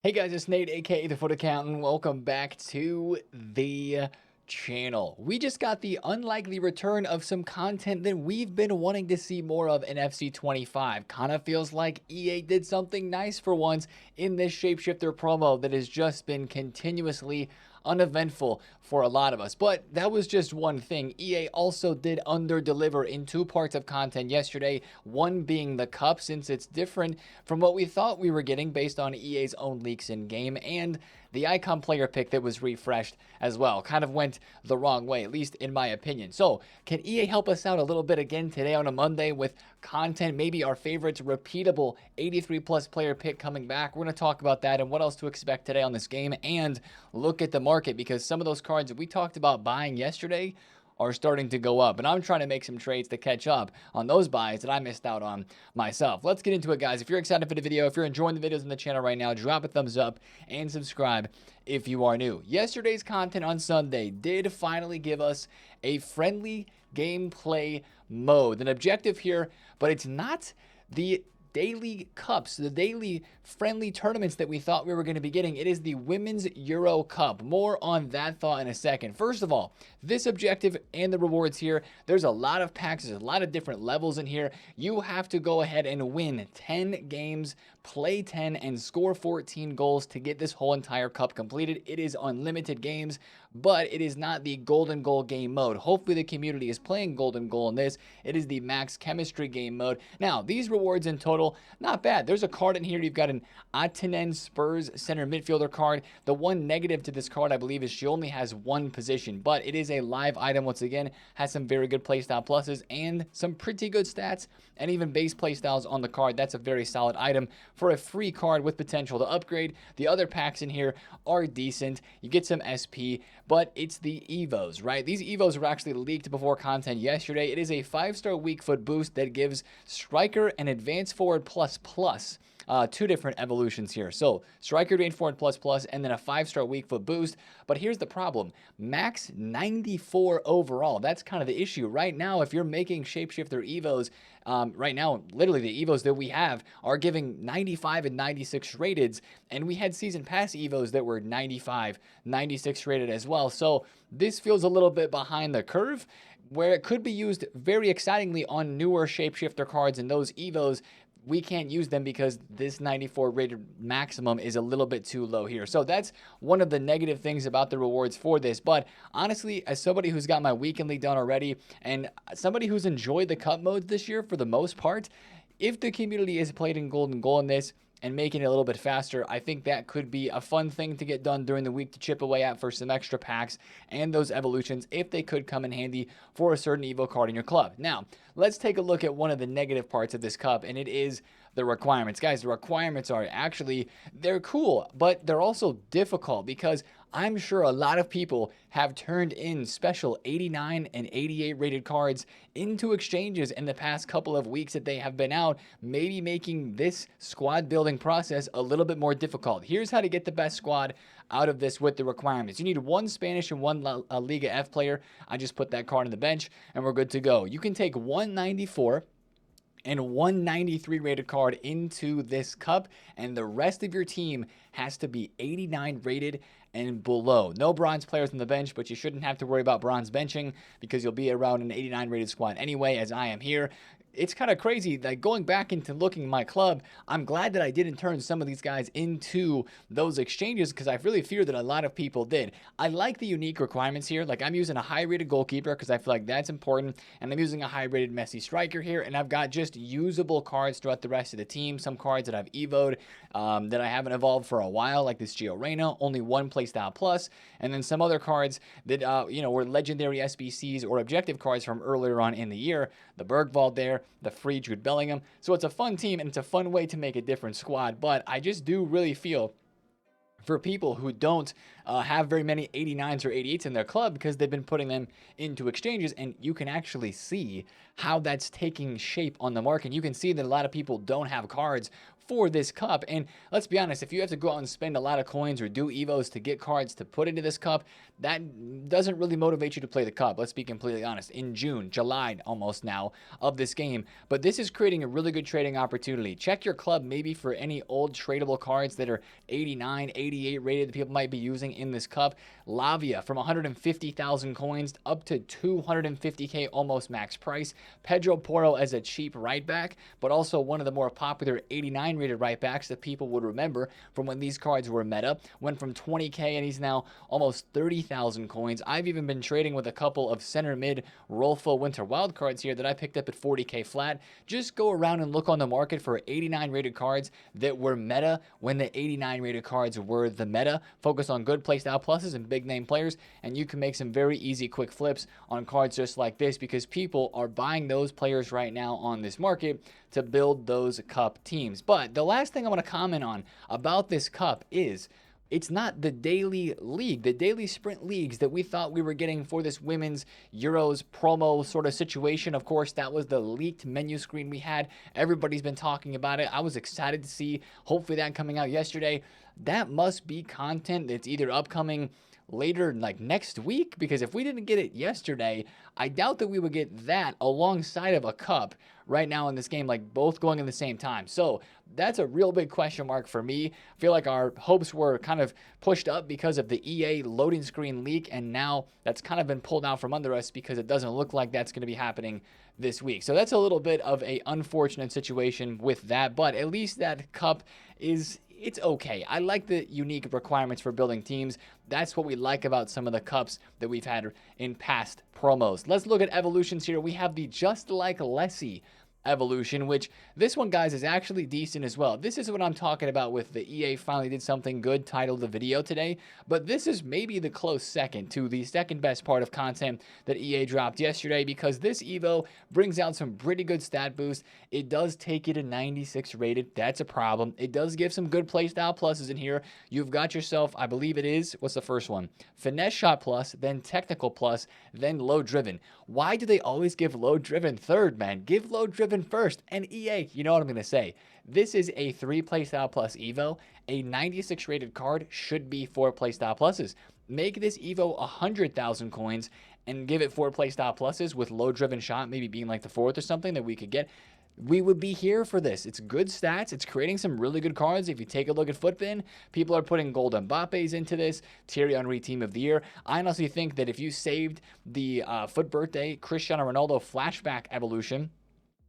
Hey guys, it's Nate, aka TheFutAccountant. Welcome back to the channel. We just got the unlikely return of some content that we've been wanting to see more of in FC 25. Kind of feels like EA did something nice for once in this Shapeshifter promo that has just been continuously uneventful for a lot of us. But that was just one thing. EA also did under-deliver in two parts of content yesterday, one being the cup, since it's different from what we thought we were getting based on EA's own leaks in-game, and the icon player pick that was refreshed as well. Kind of went the wrong way, at least in my opinion. So can EA help us out a little bit again today on a Monday with content, maybe our favorites, repeatable 83 plus player pick coming back? We're going to talk about that and what else to expect today on this game, and look at the market, because some of those cards that we talked about buying yesterday are starting to go up, and I'm trying to make some trades to catch up on those buys that I missed out on myself. Let's get into it, guys. If you're excited for the video, if you're enjoying the videos on the channel right now, drop a thumbs up and subscribe if you are new. Yesterday's content on Sunday did finally give us a friendly gameplay mode, an objective here, but it's not the daily cups, the daily friendly tournaments that we thought we were going to be getting. It is the Women's Euro Cup. More on that thought in a second. First of all, this objective and the rewards here, there's a lot of packs, there's a lot of different levels in here. You have to go ahead and win 10 games, play 10, and score 14 goals to get this whole entire cup completed. It is unlimited games, but it is not the golden goal game mode. Hopefully the community is playing golden goal in this. It is the max chemistry game mode. Now, these rewards in total, not bad. There's a card in here. You've got an Atanen Spurs center midfielder card. The one negative to this card, I believe, is she only has one position, but it is a live item. Once again, has some very good playstyle pluses and some pretty good stats and even base playstyles on the card. That's a very solid item for a free card with potential to upgrade. The other packs in here are decent. You get some SP, but it's the Evos, right? These Evos were actually leaked before content yesterday. It is a 5-star weak foot boost that gives striker and advanced forward plus plus. Two different evolutions here. So striker advanced forward plus plus, and then a 5-star weak foot boost. But here's the problem: max 94 overall. That's kind of the issue right now. If you're making shapeshifter Evos, right now, literally the Evos that we have are giving 95 and 96 rateds, and we had season pass Evos that were 95, 96 rated as well. So this feels a little bit behind the curve, where it could be used very excitingly on newer shapeshifter cards, and those Evos, we can't use them because this 94 rated maximum is a little bit too low here. So that's one of the negative things about the rewards for this. But honestly, as somebody who's got my weekend league done already, and somebody who's enjoyed the cup modes this year for the most part, if the community is played in golden goal in this and making it a little bit faster, I think that could be a fun thing to get done during the week to chip away at for some extra packs and those evolutions, if they could come in handy for a certain Evo card in your club. Now, let's take a look at one of the negative parts of this cup, and it is the requirements. Guys, the requirements are actually, they're cool, but they're also difficult, because I'm sure a lot of people have turned in special 89 and 88 rated cards into exchanges in the past couple of weeks that they have been out, maybe making this squad building process a little bit more difficult. Here's how to get the best squad out of this with the requirements. You need one Spanish and one Liga F player. I just put that card on the bench and we're good to go. You can take 194 and 193 rated card into this cup, and the rest of your team has to be 89 rated and below. No bronze players on the bench, but you shouldn't have to worry about bronze benching because you'll be around an 89 rated squad anyway, as I am here. It's kind of crazy, like going back into looking at my club, I'm glad that I didn't turn some of these guys into those exchanges, because I really fear that a lot of people did. I like the unique requirements here. Like, I'm using a high rated goalkeeper because I feel like that's important, and I'm using a high rated Messi striker here, and I've got just usable cards throughout the rest of the team. Some cards that I've evoed that I haven't evolved for a while, like this Gio Reyna, only one playstyle plus, and then some other cards that were legendary SBCs or objective cards from earlier on in the year. The Bergvald there, the free Jude Bellingham. So it's a fun team, and it's a fun way to make a different squad, but I just do really feel for people who don't have very many 89s or 88s in their club, because they've been putting them into exchanges, and you can actually see how that's taking shape on the market. You can see that a lot of people don't have cards for this cup. And let's be honest, if you have to go out and spend a lot of coins or do Evos to get cards to put into this cup, that doesn't really motivate you to play the cup. Let's be completely honest. In June, July almost now of this game. But this is creating a really good trading opportunity. Check your club maybe for any old tradable cards that are 89, 88 rated that people might be using in this cup. Lavia from 150,000 coins up to 250k almost max price. Pedro Porro as a cheap right back, but also one of the more popular 89 rated right backs that people would remember from when these cards were meta. Went from 20k and he's now almost 30,000 coins. I've even been trading with a couple of center mid Rolfo Winter Wild cards here that I picked up at 40k flat. Just go around and look on the market for 89 rated cards that were meta when the 89 rated cards were the meta. Focus on good playstyle pluses and big name players, and you can make some very easy quick flips on cards just like this, because people are buying those players right now on this market to build those cup teams. But the last thing I want to comment on about this cup is it's not the daily league, the daily sprint leagues that we thought we were getting for this women's Euros promo sort of situation. Of course, that was the leaked menu screen we had. Everybody's been talking about it. I was excited to see hopefully that coming out yesterday. That must be content that's either upcoming later, like next week, because if we didn't get it yesterday, I doubt that we would get that alongside of a cup right now in this game, like both going in the same time. So that's a real big question mark for me. I feel like our hopes were kind of pushed up because of the EA loading screen leak, and now that's kind of been pulled out from under us because it doesn't look like that's going to be happening this week. So that's a little bit of a unfortunate situation with that, but at least that cup it's okay. I like the unique requirements for building teams. That's what we like about some of the cups that we've had in past promos. Let's look at evolutions here. We have the Just Like Lessie evolution, which this one, guys, is actually decent as well. This is what I'm talking about with the EA finally did something good titled the video today, but this is maybe the close second to the second best part of content that EA dropped yesterday, because this Evo brings out some pretty good stat boost. It does take you to 96 rated. That's a problem. It does give some good playstyle pluses in here. You've got yourself, I believe it is, what's the first one? Finesse shot plus, then technical plus, then low driven. Why do they always give low driven third, man? Give low driven first. And EA, you know what I'm going to say. This is a 3 playstyle plus Evo. A 96 rated card should be 4 playstyle pluses. Make this Evo 100,000 coins and give it 4 playstyle pluses with low driven shot, maybe being like the 4th or something that we could get. We would be here for this. It's good stats. It's creating some really good cards. If you take a look at Footbin, people are putting gold Mbappe's into this. Thierry Henry Team of the Year. I honestly think that if you saved the Foot Birthday Cristiano Ronaldo flashback evolution,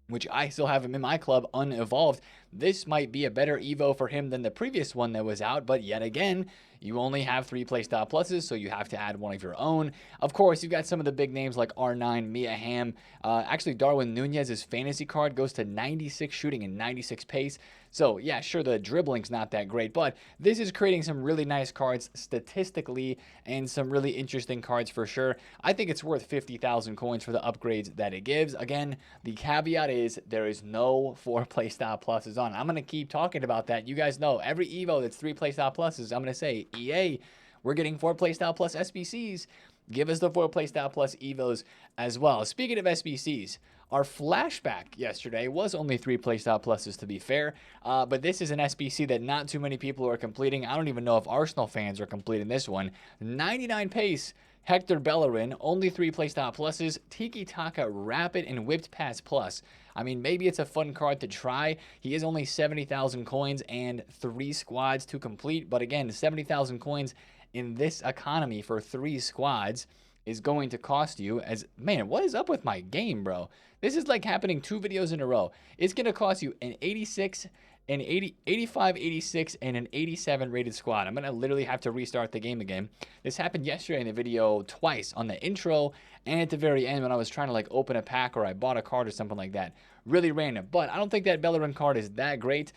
which I still have him in my club unevolved, this might be a better Evo for him than the previous one that was out. But yet again, you only have 3 playstyle pluses, so you have to add one of your own. Of course, you've got some of the big names like R9, Mia Hamm. Actually, Darwin Nunez's fantasy card goes to 96 shooting and 96 pace. So yeah, sure, the dribbling's not that great, but this is creating some really nice cards statistically and some really interesting cards for sure. I think it's worth 50,000 coins for the upgrades that it gives. Again, the caveat is there is no 4 playstyle pluses on. I'm going to keep talking about that. You guys know every Evo that's 3 playstyle pluses, I'm going to say, EA, we're getting 4 playstyle plus SBCs. Give us the 4 playstyle plus Evos as well. Speaking of SBCs, our flashback yesterday was only 3 playstyle pluses, to be fair, but this is an SBC that not too many people are completing. I don't even know if Arsenal fans are completing this one. 99 pace, Hector Bellerin, only 3 playstyle pluses. Tiki Taka Rapid and Whipped Pass Plus. I mean, maybe it's a fun card to try. He is only 70,000 coins and 3 squads to complete, but again, 70,000 coins in this economy for 3 squads is going to cost you as, man, what is up with my game, bro? This is like happening 2 videos in a row. It's going to cost you an 86, an 85, 86, and an 87 rated squad. I'm going to literally have to restart the game again. This happened yesterday in the video twice, on the intro and at the very end when I was trying to like open a pack or I bought a card or something like that. Really random, but I don't think that Bellerin card is that great.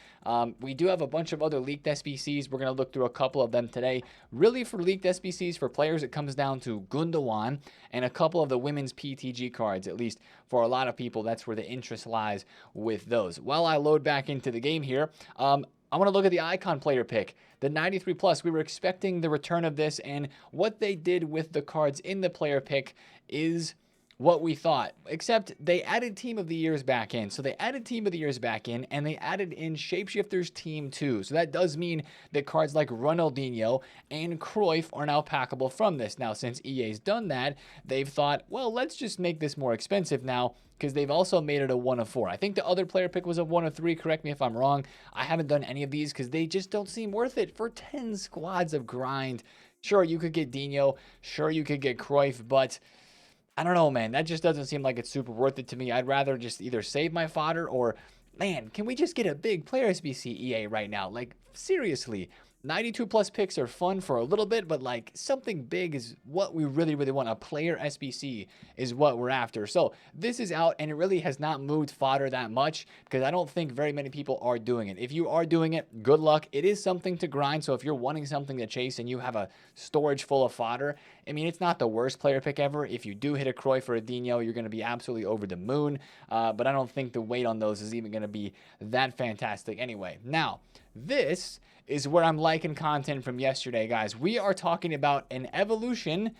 We do have a bunch of other leaked SBCs. We're going to look through a couple of them today. Really, for leaked SBCs, for players, it comes down to Gundogan and a couple of the women's PTG cards. At least for a lot of people, that's where the interest lies with those. While I load back into the game here, I want to look at the icon player pick. The 93 plus, we were expecting the return of this, and what they did with the cards in the player pick is what we thought, except they added Team of the Years back in. So they added Team of the Years back in, and they added in Shapeshifter's Team too. So that does mean that cards like Ronaldinho and Cruyff are now packable from this. Now, since EA's done that, they've thought, well, let's just make this more expensive now, because they've also made it a 1 of 4. I think the other player pick was a 1 of 3. Correct me if I'm wrong. I haven't done any of these because they just don't seem worth it for 10 squads of grind. Sure, you could get Dino. Sure, you could get Cruyff, but I don't know, man. That just doesn't seem like it's super worth it to me. I'd rather just either save my fodder or, man, can we just get a big player SBC EA right now? Like, seriously. 92 plus picks are fun for a little bit, but like something big is what we really, really want. A player SBC is what we're after. So this is out, and it really has not moved fodder that much because I don't think very many people are doing it. If you are doing it, good luck. It is something to grind. So if you're wanting something to chase and you have a storage full of fodder, I mean, it's not the worst player pick ever. If you do hit a Cruyff or a Dino, you're going to be absolutely over the moon. But I don't think the weight on those is even going to be that fantastic anyway. Now, this is where I'm liking content from yesterday, guys. We are talking about an evolution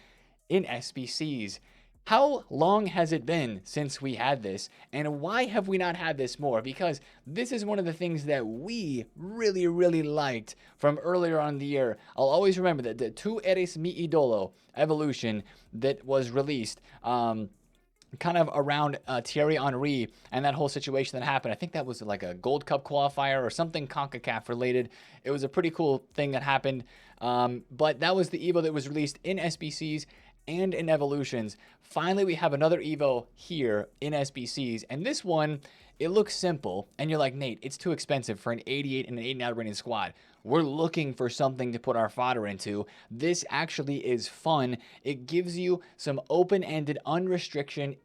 in SBCs. How long has it been since we had this, and why have we not had this more? Because this is one of the things that we really, really liked from earlier on in the year. I'll always remember that the Tu Eres Mi Idolo evolution that was released, kind of around Thierry Henry and that whole situation that happened. I think that was like a Gold Cup qualifier or something CONCACAF related. It was a pretty cool thing that happened. But that was the Evo that was released in SBCs and in Evolutions. Finally, we have another Evo here in SBCs. And this one, it looks simple. And you're like, Nate, it's too expensive for an 88 and an 89 rated squad. We're looking for something to put our fodder into. This actually is fun. It gives you some open-ended, unrestricted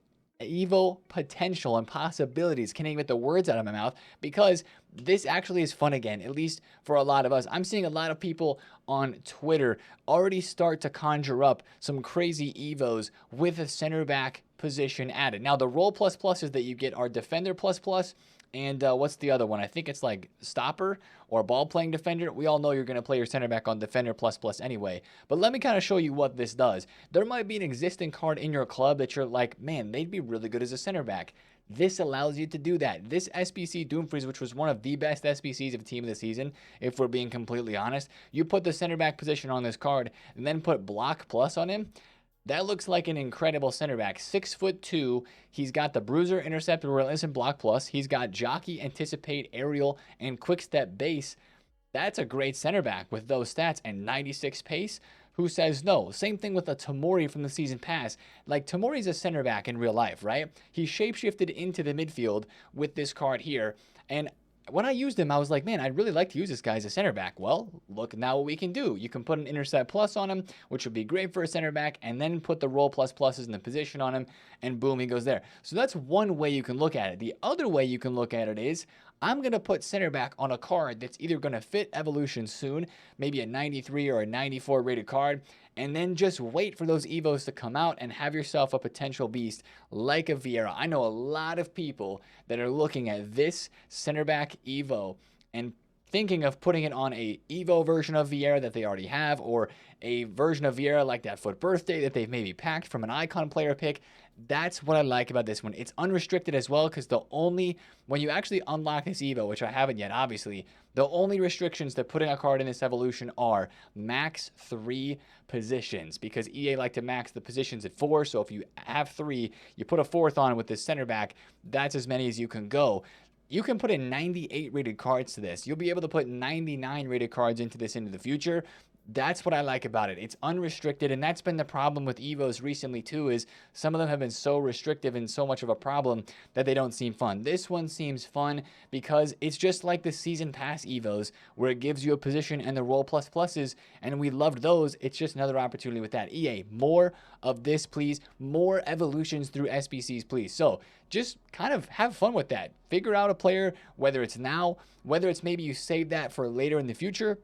Evo potential and possibilities. Can't even get the words out of my mouth because this actually is fun again, at least for a lot of us. I'm seeing a lot of people on Twitter already start to conjure up some crazy Evos with a center back position added. Now, the role plus pluses that you get are defender plus plus, and what's the other one? I think it's like stopper or ball playing defender. We all know you're going to play your center back on defender plus plus anyway. But let me kind of show you what this does. There might be an existing card in your club that you're like, man, they'd be really good as a center back. This allows you to do that. This SBC Doomfreeze, which was one of the best SBCs of Team of the Season, if we're being completely honest, you put the center back position on this card and then put block plus on him. That looks like an incredible center back. 6'2". He's got the bruiser, intercept, relentless, and block plus. He's got jockey, anticipate, aerial, and quick step base. That's a great center back with those stats and 96 pace. Who says no? Same thing with a Tomori from the season pass. Like, Tomori's a center back in real life, right? He shapeshifted into the midfield with this card here. And when I used him, I was like, man, I'd really like to use this guy as a center back. Well, look now what we can do. You can put an intercept plus on him, which would be great for a center back, and then put the roll plus pluses in the position on him, and boom, he goes there. So that's one way you can look at it. The other way you can look at it is, I'm going to put center back on a card that's either going to fit Evolution soon, maybe a 93 or a 94 rated card, and then just wait for those Evos to come out and have yourself a potential beast like a Vieira. I know a lot of people that are looking at this center back Evo and thinking of putting it on a Evo version of Vieira that they already have, or a version of Vieira like that Foot Birthday that they've maybe packed from an icon player pick. That's what I like about this one. It's unrestricted as well, because when you actually unlock this Evo, which I haven't yet, obviously, the only restrictions to putting a card in this evolution are max 3 positions, because EA like to max the positions at 4. So if you have 3, you put a 4th on with this center back, that's as many as you can go. You can put in 98 rated cards to this. You'll be able to put 99 rated cards into this into the future. That's what I like about it. It's unrestricted, and that's been the problem with Evos recently too, is some of them have been so restrictive and so much of a problem that they don't seem fun. This one seems fun because it's just like the Season Pass Evos, where it gives you a position and the roll plus pluses, and we loved those. It's just another opportunity with that. EA, more of this, please. More evolutions through SBCs, please. So just kind of have fun with that. Figure out a player, whether it's now, whether it's maybe you save that for later in the future,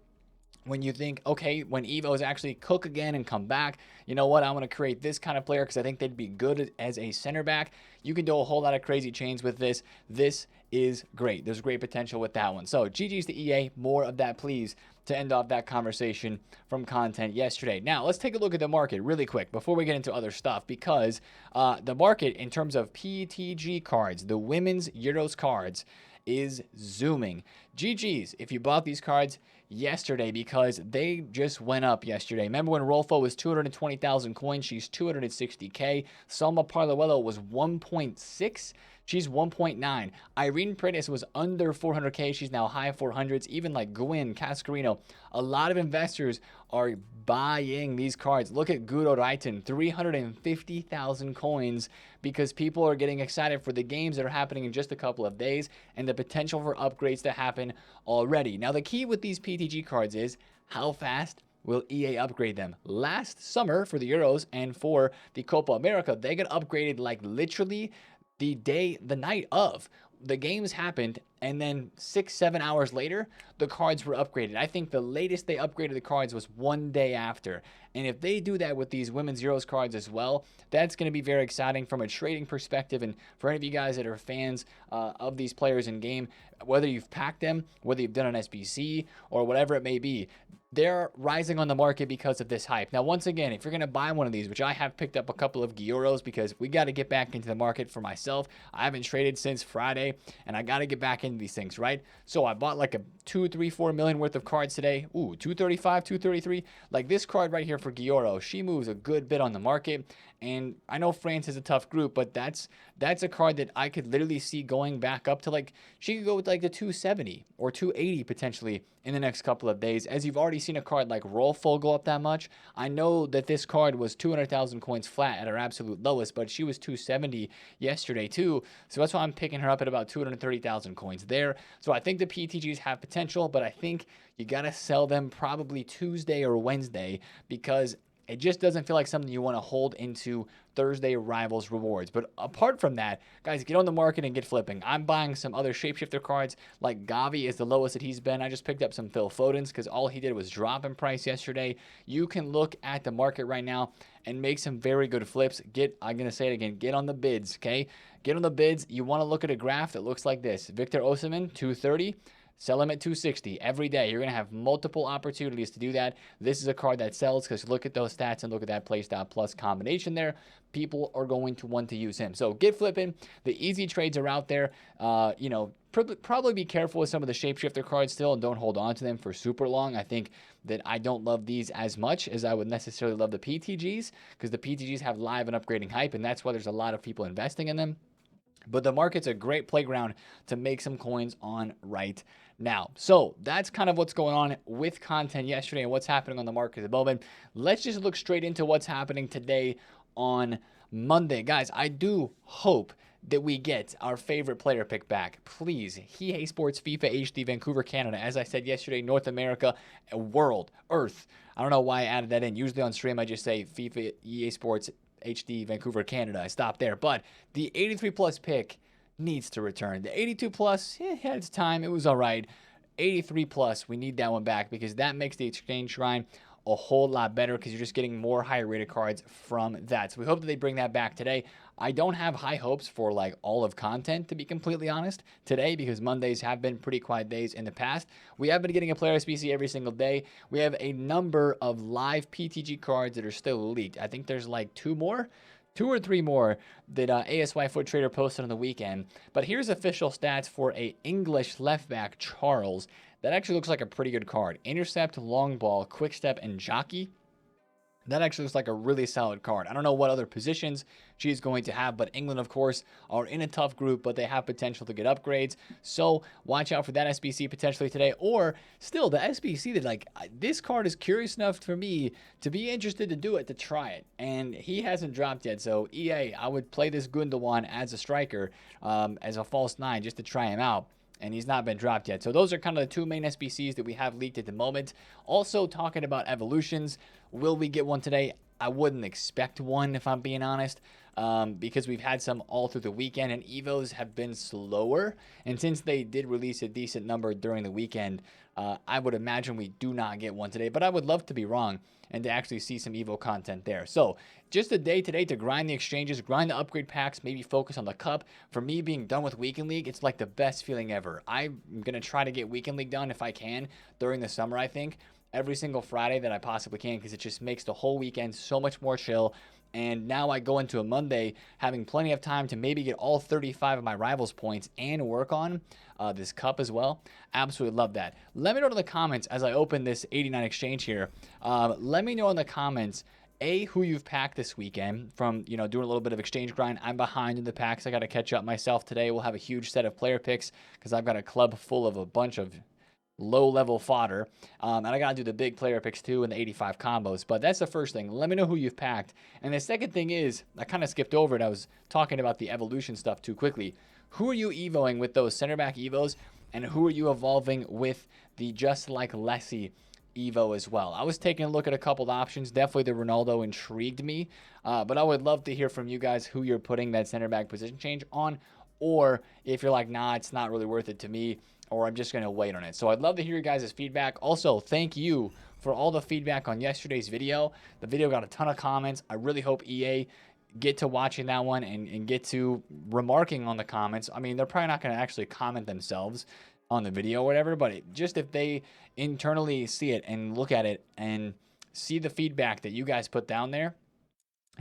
when you think, okay, when Evos actually cook again and come back, you know what, I want to create this kind of player because I think they'd be good as a center back. You can do a whole lot of crazy chains with this. This is great. There's great potential with that one. So GG's to EA. More of that, please. to end off that conversation from content yesterday. Now, let's take a look at the market really quick before we get into other stuff, because the market in terms of PTG cards, the women's Euros cards, is zooming. GG's if you bought these cards yesterday, because they just went up yesterday. Remember when Rolfo was 220,000 coins? She's 260K. Selma Parluelo was 1.6. She's 1.9. Irene Paredes was under 400K. She's now high 400s. Even like Gwyn, Cascarino. A lot of investors are buying these cards. Look at Guro Reiten, 350,000 coins, because people are getting excited for the games that are happening in just a couple of days and the potential for upgrades to happen already. Now, the key with these PTG cards is how fast will EA upgrade them. Last summer for the Euros and for the Copa America, they got upgraded like literally the night of. The games happened, and then 6-7 hours later, the cards were upgraded. I think the latest they upgraded the cards was 1 day after. And if they do that with these women's Euros cards as well, that's going to be very exciting from a trading perspective. And for any of you guys that are fans of these players in game, whether you've packed them, whether you've done an SBC, or whatever it may be, they're rising on the market because of this hype. Now, once again, if you're going to buy one of these, which I have picked up a couple of Gioros because we got to get back into the market for myself. I haven't traded since Friday, and I got to get back into these things, right? So I bought like a 2, 3, 4 million worth of cards today. Ooh, 235, 233. Like this card right here for Gioro, she moves a good bit on the market. And I know France is a tough group, but that's a card that I could literally see going back up to, like, she could go with like the 270 or 280 potentially in the next couple of days. As you've already seen a card like Rolfo go up that much. I know that this card was 200,000 coins flat at her absolute lowest, but she was 270 yesterday too. So that's why I'm picking her up at about 230,000 coins there. So I think the PTGs have potential, but I think you got to sell them probably Tuesday or Wednesday, because it just doesn't feel like something you want to hold into Thursday Rivals rewards. But apart from that, guys, get on the market and get flipping. I'm buying some other shapeshifter cards, like Gavi is the lowest that he's been. I just picked up some Phil Fodens because all he did was drop in price yesterday. You can look at the market right now and make some very good flips. I'm going to say it again, get on the bids, okay? Get on the bids. You want to look at a graph that looks like this. Victor Osimhen, 230. Sell him at 260 every day. You're going to have multiple opportunities to do that. This is a card that sells because look at those stats and look at that playstyle plus combination there. People are going to want to use him. So get flipping. The easy trades are out there. Probably be careful with some of the shapeshifter cards still and don't hold on to them for super long. I think that I don't love these as much as I would necessarily love the PTGs, because the PTGs have live and upgrading hype, and that's why there's a lot of people investing in them. But the market's a great playground to make some coins on right now. So that's kind of what's going on with content yesterday and what's happening on the market at the moment. Let's just look straight into what's happening today on Monday. Guys, I do hope that we get our favorite player pick back. Please, EA Sports FIFA HD Vancouver, Canada. As I said yesterday, North America, World, Earth. I don't know why I added that in. Usually on stream, I just say FIFA EA Sports HD Vancouver, Canada. I stopped there. But the 83 plus pick needs to return. The 82 plus, had its time. It was all right. 83 plus, we need that one back, because that makes the exchange shrine a whole lot better, because you're just getting more higher rated cards from that. So we hope that they bring that back today. I don't have high hopes for like all of content, to be completely honest, today, because Mondays have been pretty quiet days in the past. We have been getting a player SBC every single day. We have a number of live PTG cards that are still leaked. I think there's like 2 or 3 more that ASY Foot Trader posted on the weekend. But here's official stats for a English left back, Charles. That actually looks like a pretty good card. Intercept, long ball, quick step, and jockey. That actually looks like a really solid card. I don't know what other positions she's going to have, but England, of course, are in a tough group, but they have potential to get upgrades. So watch out for that SBC potentially today. Or still, the SBC that, like, this card is curious enough for me to be interested to do it, to try it. And he hasn't dropped yet. So EA, I would play this Gundogan as a striker, as a false 9, just to try him out. And he's not been dropped yet. So those are kind of the 2 main SBCs that we have leaked at the moment. Also talking about evolutions. Will we get one today? I wouldn't expect one, if I'm being honest, because we've had some all through the weekend, and Evos have been slower. And since they did release a decent number during the weekend, I would imagine we do not get one today. But I would love to be wrong and to actually see some Evo content there. So just a day today to grind the exchanges, grind the upgrade packs, maybe focus on the cup. For me, being done with Weekend League, it's like the best feeling ever. I'm going to try to get Weekend League done if I can during the summer, I think, every single Friday that I possibly can, because it just makes the whole weekend so much more chill. And now I go into a Monday having plenty of time to maybe get all 35 of my rivals points and work on this cup as well. Absolutely love that. Let me know in the comments as I open this 89 exchange here. Let me know in the comments, who you've packed this weekend from, doing a little bit of exchange grind. I'm behind in the packs. I got to catch up myself today. We'll have a huge set of player picks because I've got a club full of a bunch of low-level fodder, and I gotta do the big player picks too and the 85 combos. But that's the first thing. Let me know who you've packed. And the second thing is, I kind of skipped over it. I was talking about the evolution stuff too quickly. Who are you evoing with those center back evos, and who are you evolving with the just like Lessie Evo as well? I was taking a look at a couple of options. Definitely the Ronaldo intrigued me, but I would love to hear from you guys who you're putting that center back position change on, or if you're like, nah, it's not really worth it to me, or I'm just going to wait on it. So I'd love to hear your guys' feedback. Also, thank you for all the feedback on yesterday's video. The video got a ton of comments. I really hope EA get to watching that one and get to remarking on the comments. I mean, they're probably not going to actually comment themselves on the video or whatever, but just if they internally see it and look at it and see the feedback that you guys put down there,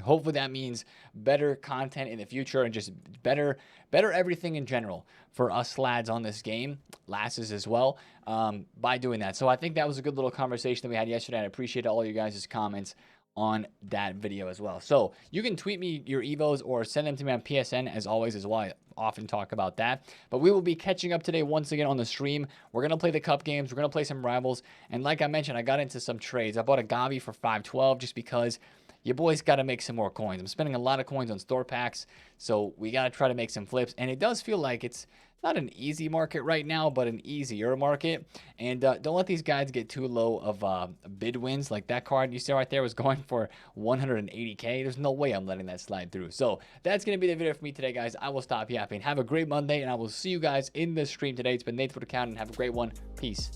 hopefully that means better content in the future and just better everything in general for us lads on this game, lasses as well, by doing that. So I think that was a good little conversation that we had yesterday. I appreciate all you guys' comments on that video as well. So you can tweet me your Evos or send them to me on PSN as always as well. I often talk about that. But we will be catching up today once again on the stream. We're going to play the cup games. We're going to play some rivals. And like I mentioned, I got into some trades. I bought a Gavi for 512 just because your boy's got to make some more coins. I'm spending a lot of coins on store packs, so we got to try to make some flips. And it does feel like it's not an easy market right now, but an easier market. And don't let these guys get too low of bid wins. Like that card you see right there was going for 180K. There's no way I'm letting that slide through. So that's going to be the video for me today, guys. I will stop yapping. Have a great Monday, and I will see you guys in the stream today. It's been TheFutAccountant. Have a great one. Peace.